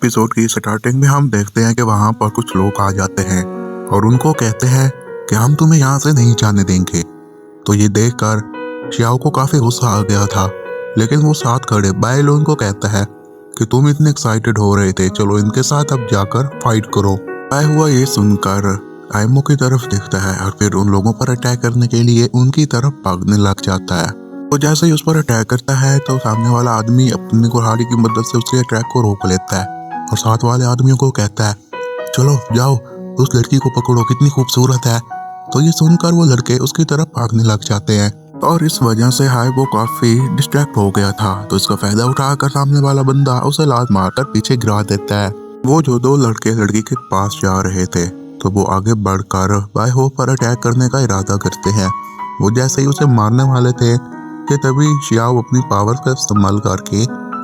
Episode की starting में हम देखते हैं कि वहाँ पर कुछ लोग आ जाते हैं और उनको कहते हैं कि हम तुम्हें यहाँ से नहीं जाने देंगे। तो ये देखकर शियाओ को काफी गुस्सा आ गया था, लेकिन वो साथ खड़े बायलोन को कहता है कि तुम इतने एक्साइटेड हो रहे थे, चलो इनके साथ अब जाकर फाइट करो। आया हुआ ये सुनकर आइमो की तरफ देखता है और फिर उन लोगों पर अटैक करने के लिए उनकी तरफ भागने लग जाता है। तो जैसे ही उस पर अटैक करता है तो सामने वाला आदमी अपनी कुल्हाड़ी की मदद से उसके अटैक को रोक लेता है और साथ वाले आदमियों को कहता है चलो जाओ उस लड़की को पकड़ो, कितनी खूबसूरत है। तो ये सुनकर वो लड़के उसकी तरफ भागने लग जाते हैं और इस वजह से वो काफी डिस्ट्रैक्ट हो गया था। तो इसका फायदा उठाकर सामने वाला बंदा उसे लात मारकर पीछे गिरा देता है। वो जो दो लड़के लड़की के पास जा रहे थे तो वो आगे बढ़कर बायहो पर अटैक करने का इरादा करते हैं। वो जैसे ही उसे मारने वाले थे कि तभी शियाओ अपनी पावर्स का इस्तेमाल करके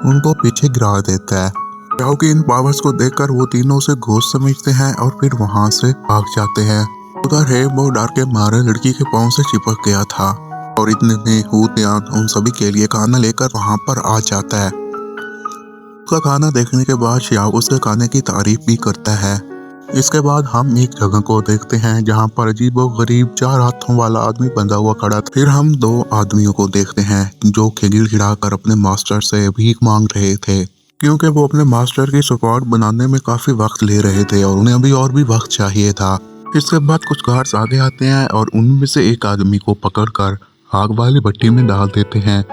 उनको पीछे गिरा देता है। शियाओ की इन पावर्स को देखकर वो तीनों से घोस्ट समझते हैं और फिर वहां से भाग जाते हैं। उधर है वो डर के मारे लड़की के पांव से चिपक गया था और इतने में हू तियान उन सभी के लिए खाना लेकर वहां पर आ जाता है। उसका खाना देखने के बाद शियाओ उसके खाने की तारीफ भी करता है। इसके बाद हम एक जगह को देखते हैं जहां पर अजीबोगरीब 4 हाथों वाला आदमी बंधा हुआ खड़ा था। फिर हम 2 आदमियों को देखते हैं जो गिड़गिड़ाकर अपने मास्टर से भीख मांग रहे थे, क्योंकि वो अपने मास्टर की सपोर्ट बनाने में काफी वक्त ले रहे थे और उन्हें अभी और भी वक्त चाहिए था। इसके बाद कुछ गार्ड्स आगे आते हैं और उनमें से एक आदमी को पकड़कर आग वाली भट्टी में डाल देते हैं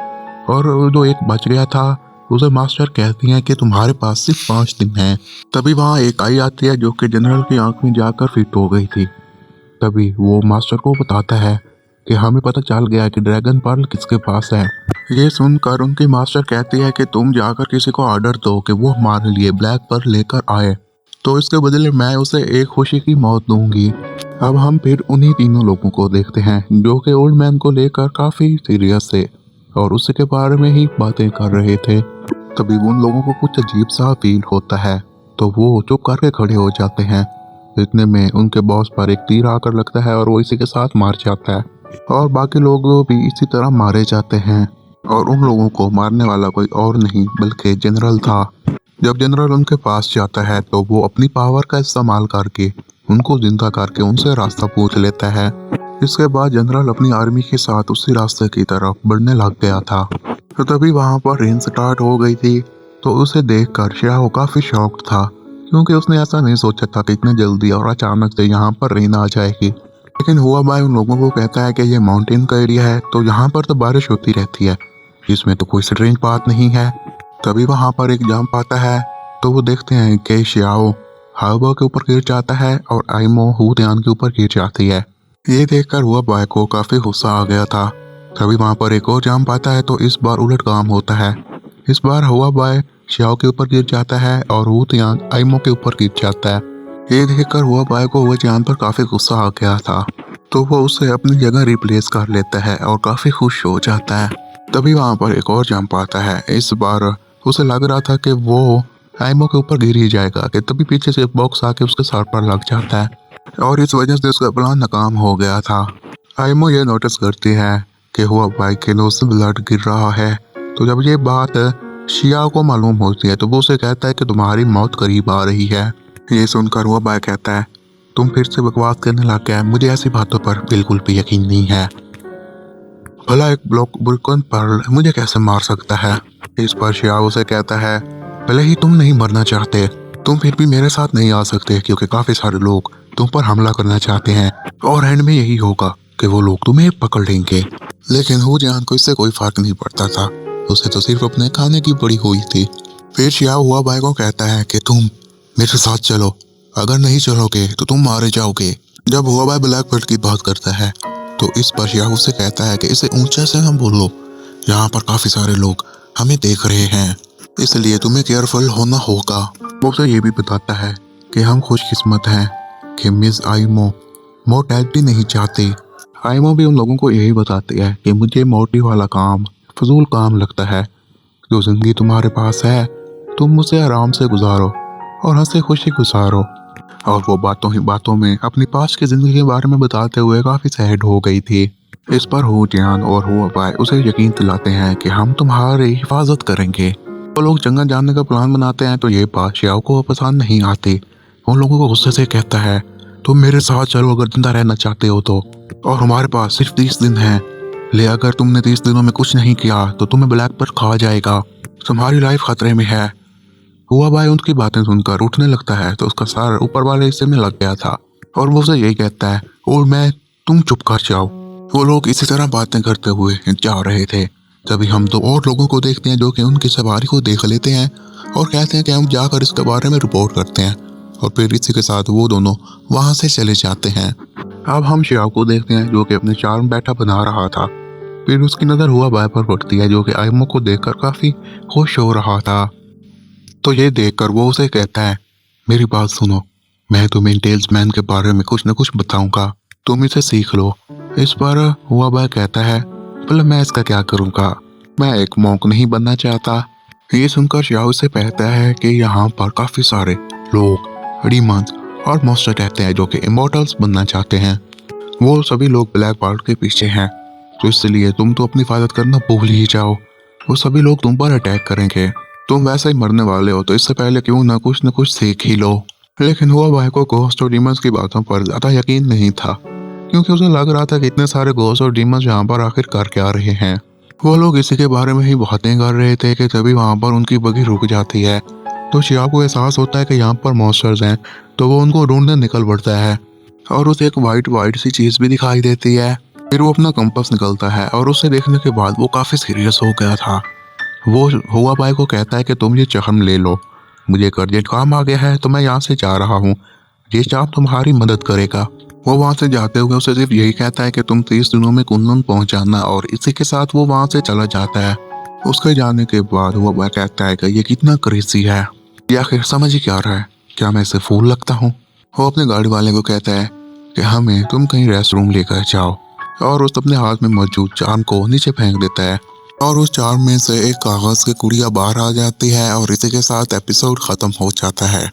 और जो एक बच गया था उसे मास्टर कहती हैं कि तुम्हारे पास सिर्फ 5 दिन हैं। तभी वहाँ एक आई आती है जो कि जनरल की आंख में जाकर फिट हो गई थी। तभी वो मास्टर को बताता है कि हमें पता चल गया है कि ड्रैगन पर्ल किसके पास है। ये सुनकर उनकी मास्टर कहती है कि तुम जाकर किसी को ऑर्डर दो कि वो हमारे लिए ब्लैक पर्ल लेकर आए, तो इसके बदले मैं उसे एक खुशी की मौत दूंगी। अब हम फिर उन्हीं तीनों लोगों को देखते हैं जो कि ओल्ड मैन को लेकर काफी सीरियस थे और उसके बारे में ही बातें कर रहे थे। तभी उन लोगों को कुछ अजीब सा फील होता है तो वो चुप करके खड़े हो जाते हैं। इतने में उनके बॉस पर एक तीर आकर लगता है और वो इसी के साथ मार जाता है और बाकी लोग भी इसी तरह मारे जाते हैं। और उन लोगों को मारने वाला कोई और नहीं बल्कि जनरल था। जब जनरल उनके पास जाता है तो वो अपनी पावर का इस्तेमाल करके उनको जिंदा करके उनसे रास्ता पूछ लेता है। इसके बाद जनरल अपनी आर्मी के साथ उसी रास्ते की तरफ बढ़ने लग गया था। तो तभी वहां पर रेन स्टार्ट हो गई थी। तो उसे देखकर शियाओ काफी शॉक्ड था, क्योंकि उसने ऐसा नहीं सोचा था कि इतने जल्दी और अचानक से यहाँ पर रेन आ जाएगी। लेकिन हुआ भाई उन लोगों को कहता है कि ये माउंटेन का एरिया है तो यहाँ पर तो बारिश होती रहती है, इसमें तो कोई स्ट्रेंज बात नहीं है। तभी वहां पर एक जंप आता है तो वो देखते हैं कि शियाओ हाउबा के ऊपर गिर जाता है और आइमो हू तियान के ऊपर गिर जाती है। ये देखकर हुआ बाय को काफी गुस्सा आ गया था। तभी वहां पर एक और जंप आता है तो इस बार उलट काम होता है। इस बार हुआ बाय शियाओ के ऊपर गिर जाता है और हू तियान आइमो के ऊपर गिर जाता है। ये देखकर हुआ बाय को हुआ जान पर काफी गुस्सा आ गया था, तो वो उसे अपनी जगह रिप्लेस कर लेता है और काफी खुश हो जाता है। तभी वहां पर एक और जंप आता है। इस बार उसे लग रहा था कि वो आइमो के ऊपर गिर ही जाएगा कि तभी पीछे से एक बॉक्स आके उसके सर पर लग जाता है और इस वजह से उसका प्लान नाकाम हो गया था। आइमो ये नोटिस करती है कि हुआ बाई के नोज से ब्लड गिर रहा है। तो जब ये बात शियाओ को मालूम होती है तो वो उसे कहता है कि तुम्हारी मौत करीब आ रही है। ये सुनकर हुआ बाई कहता है तुम फिर से बकवास करने लग गए, मुझे ऐसी बातों पर बिल्कुल भी यकीन नहीं है। भला एक ब्लॉक ब्रोकन पर्ल मुझे कैसे मार सकता है। इस पर शियाओ उसे कहता है भले ही तुम नहीं मरना चाहते, तुम फिर भी मेरे साथ नहीं आ सकते क्योंकि काफी सारे लोग तुम पर हमला करना चाहते हैं और एंड में यही होगा कि वो लोग तुम्हें पकड़ लेंगे। लेकिन हू जियान को इससे कोई फर्क नहीं पड़ता था, उसे तो सिर्फ अपने खाने की पड़ी हुई थी। फिर शियाओ हुआ भाई को कहता है कि तुम मेरे साथ चलो, अगर नहीं चलोगे तो तुम मारे जाओगे। जब हुआ भाई ब्लैक बेल्ट की बात करता है तो इस पर शियाओ से कहता है कि इसे ऊंचे से हम बोलो, यहाँ पर काफी सारे लोग हमें देख रहे हैं, इसलिए तुम्हें केयरफुल होना होगा। वो उसे ये भी बताता है कि हम खुशकिस्मत हैं कि मिस आइमो मोर्टैलिटी नहीं चाहती। आइमो भी उन लोगों को यही बताती है कि मुझे मोर्टी वाला काम फजूल काम लगता है। जो जिंदगी तुम्हारे पास है तुम उसे आराम से गुजारो और हंसे खुशी गुजारो। और वो बातों ही बातों में अपनी पास की जिंदगी के बारे में बताते हुए काफी सैड हो गई थी। इस पर हू जियान और हुआ बाय उसे यकीन दिलाते हैं कि हम तुम्हारी हिफाजत करेंगे वो लोग जंगल जाने का प्लान बनाते हैं तो ये बात शियाओ को पसंद नहीं आती। उन लोगों को गुस्से से कहता है, तुम मेरे साथ चलो अगर जिंदा रहना चाहते हो तो, और हमारे पास सिर्फ 30 दिन हैं। ले अगर तुमने 30 दिनों में कुछ नहीं किया तो तुम्हें ब्लैक पर खा जाएगा, तुम्हारी लाइफ खतरे में है। हुआ भाई उनकी बातें सुनकर उठने लगता है तो उसका सर ऊपर वाले हिस्से में लग गया था और वो उसे यही कहता है, और मैं, तुम चुप कर जाओ। वो लोग इसी तरह बातें करते हुए जा रहे थे, तभी हम दो और लोगों को देखते हैं जो कि उनकी सवारी को देख लेते हैं और कहते हैं कि हम जाकर इसके बारे में रिपोर्ट करते हैं, और फिर इसी के साथ वो दोनों वहां से चले जाते हैं। अब हम शियाओ को देखते हैं जो कि अपने चार में बैठा बना रहा था। फिर उसकी नज़र हुआ बाय पर पड़ती है जो कि आयमो को देखकर काफी खुश हो रहा था। तो ये देखकर वो उसे कहता है, मेरी बात सुनो, मैं तुम्हें टेल्समैन के बारे में कुछ न कुछ बताऊंगा, तुम इसे सीख लो। इस पर हुआ बाय कहता है, भला मैं इसका क्या करूंगा, मैं एक मॉन्क नहीं बनना चाहता। ये सुनकर शियाओ से कहता है कि यहाँ पर काफी सारे लोग, डीमंस और मॉन्स्टर कहते हैं जो कि इमॉर्टल्स बनना चाहते हैं। वो सभी लोग ब्लैक पार्ट के पीछे हैं, तो इसलिए तुम तो अपनी हिफाजत करना भूल ही जाओ। वो सभी लोग तुम पर अटैक करेंगे, तुम वैसे ही मरने वाले हो, तो इससे पहले क्यों ना कुछ सीख ही लो। लेकिन हुआ भाई को घोस्ट और डीमंस की बातों पर ज्यादा यकीन नहीं था, क्योंकि उसे लग रहा था कि इतने सारे घोस्ट और डीमंस यहाँ पर आखिर कर क्या रहे हैं। वो लोग इसी के बारे में ही बातें कर रहे थे कि तभी वहाँ पर उनकी बगी रुक जाती है। तो शियाओ को एहसास होता है कि यहाँ पर मॉन्स्टर्स हैं, तो वो उनको ढूंढने निकल पड़ता है और उसे एक वाइट सी चीज भी दिखाई देती है। फिर वो अपना कंपास निकलता है और उसे देखने के बाद वो काफी सीरियस हो गया था। वो हुआ भाई को कहता है कि तुम ये चार्म ले लो, मुझे एक अर्जेंट काम आ गया है तो मैं यहाँ से जा रहा हूँ, ये चार्म तुम्हारी मदद करेगा। वो वहाँ से जाते हुए उसे सिर्फ यही कहता है कि तुम 30 दिनों में कुंदन पहुँच जाना, और इसी के साथ वो वहाँ से चला जाता है। उसके जाने के बाद वो भाई कहता है कि ये कितना क्रेजी है, ये आखिर समझ ही क्या रहा है, क्या मैं इसे फूल लगता हूँ। वो अपने गाड़ी वाले को कहता है कि हमें तुम कहीं रेस्ट रूम लेकर जाओ, और उस अपने हाथ में मौजूद चार्म को नीचे फेंक देता है और उस चार्म में से एक कागज की गुड़िया बाहर आ जाती है, और इसी के साथ एपिसोड खत्म हो जाता है।